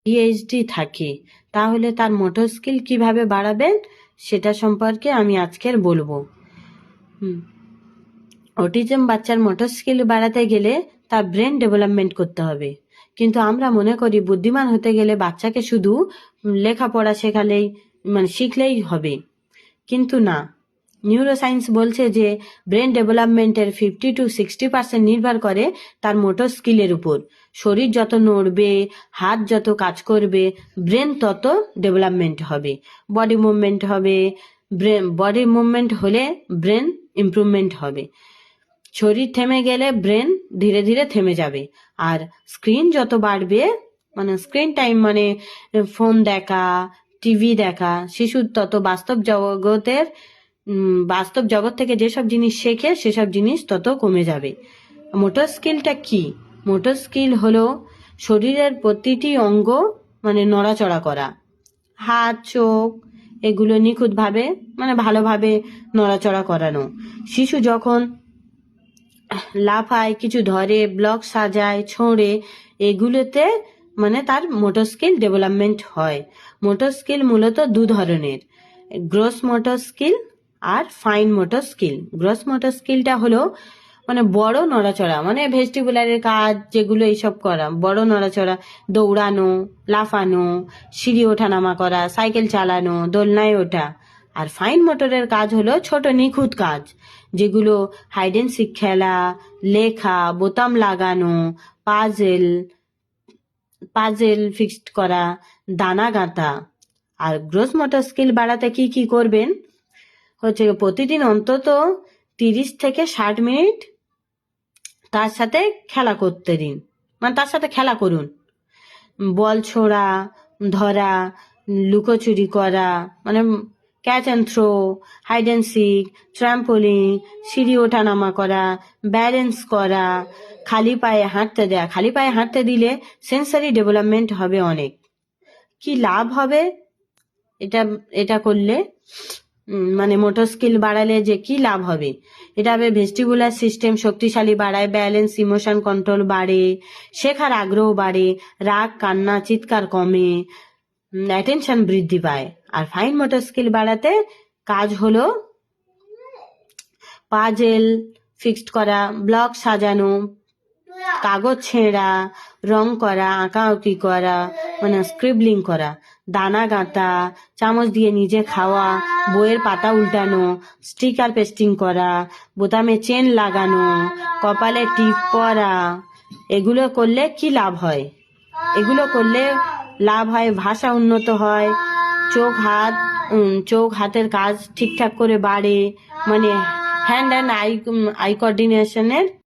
PhD থাকে, তাহলে তার মোটর স্কিল কিভাবে বাড়াবেন সেটা সম্পর্কে আমি আজকের বলবো। অটিজম বাচ্চার মোটর স্কিল বাড়াতে গেলে তার ব্রেন ডেভেলপমেন্ট করতে হবে, কিন্তু আমরা মনে করি বুদ্ধিমান হতে গেলে বাচ্চাকে শুধু লেখাপড়া শেখালেই শিখলেই হবে, কিন্তু না। নিউরোসায়েন্স বলছে যে ব্রেন ডেভেলপমেন্টের 50-60% নির্ভর করে তার মোটর স্কিলের উপর। শরীর যত নড়বে, হাত যত কাজ করবে, ব্রেন তত ডেভেলপমেন্ট হবে। বডি মুভমেন্ট হবে, বডি মুভমেন্ট হলে ব্রেন ইমপ্রুভমেন্ট হবে। শরীর থেমে গেলে ব্রেন ধীরে ধীরে থেমে যাবে। আর স্ক্রিন যত বাড়বে, স্ক্রিন টাইম ফোন দেখা, টিভি দেখা, শিশুর তত বাস্তব জগৎ থেকে যেসব জিনিস শেখে সেসব জিনিস তত কমে যাবে। মোটর স্কিলটা কি? মোটর স্কিল হলো শরীরের প্রতিটি অঙ্গ নড়াচড়া করা, হাত, চোখ, এগুলো নিখুঁতভাবে ভালোভাবে নড়াচড়া করানো। শিশু যখন লাফায়, কিছু ধরে, ব্লক সাজায়, ছোঁড়ে, এগুলোতে তার মোটর স্কিল ডেভেলপমেন্ট হয়। মোটর স্কিল মূলত দু ধরনের, গ্রস মোটর স্কিল আর fine motor skill. Gross motor স্কিলটা হলো বড় নড়াচড়া, ভেস্টিবুলারের কাজ যেগুলো, এইসব করা, বড় নড়াচড়া, দৌড়ানো, লাফানো, সিঁড়ি ওঠানামা করা, সাইকেল চালানো, দোলনায় ওঠা। আর ফাইন মোটরের কাজ হলো ছোট নিখুঁত কাজ, যেগুলো হাইড এন্ড সিক খেলা, লেখা, বোতাম লাগানো, পাজেল ফিক্সড করা, দানা গাঁথা। আর গ্রস মোটর স্কিল বাড়াতে কি কি করবেন হচ্ছে, প্রতিদিন অন্তত 30 থেকে 60 মিনিট তার সাথে খেলা করতে দিন, তার সাথে খেলা করুন। বল ছোড়া, ধরা, লুকোচুরি করা, catch and throw, hide and seek, trampoline, সিঁড়ি ওঠানামা করা, ব্যালেন্স করা, খালি পায়ে হাঁটতে দেয়া। খালি পায়ে হাঁটতে দিলে সেন্সারি ডেভেলপমেন্ট হবে অনেক। কি লাভ হবে এটা করলে? মোটর স্কিল বাড়ালে যে কি লাভ হবে, এটা হবে ভেস্টিবুলার সিস্টেম শক্তিশালী বাড়ায়, ব্যালেন্স, ইমোশন কন্ট্রোল বাড়ে, শেখার আগ্রহ বাড়ে, রাগ, কান্না, চিৎকার কমে, অ্যাটেনশন বৃদ্ধি পায়। আর ফাইন মোটর স্কিল বাড়াতে কাজ হলো পাজেল ফিক্সড করা, ব্লক সাজানো, কাগজ ছেঁড়া, রং করা, আঁকাআঁকি করা, স্ক্রিবলিং করা, দানা গাঁথা, চামচ দিয়ে নিজে খাওয়া, বইয়ের পাতা উল্টানো, স্টিকার পেস্টিং করা, বোতামে চেন লাগানো, কপালে টিপ পরা। এগুলো করলে কি লাভ হয়? এগুলো করলে লাভ হয় ভাষা উন্নত হয়, চোখ হাতের কাজ ঠিকঠাক করে বাড়ে, হ্যান্ড অ্যান্ড আই কোঅর্ডিনেশনের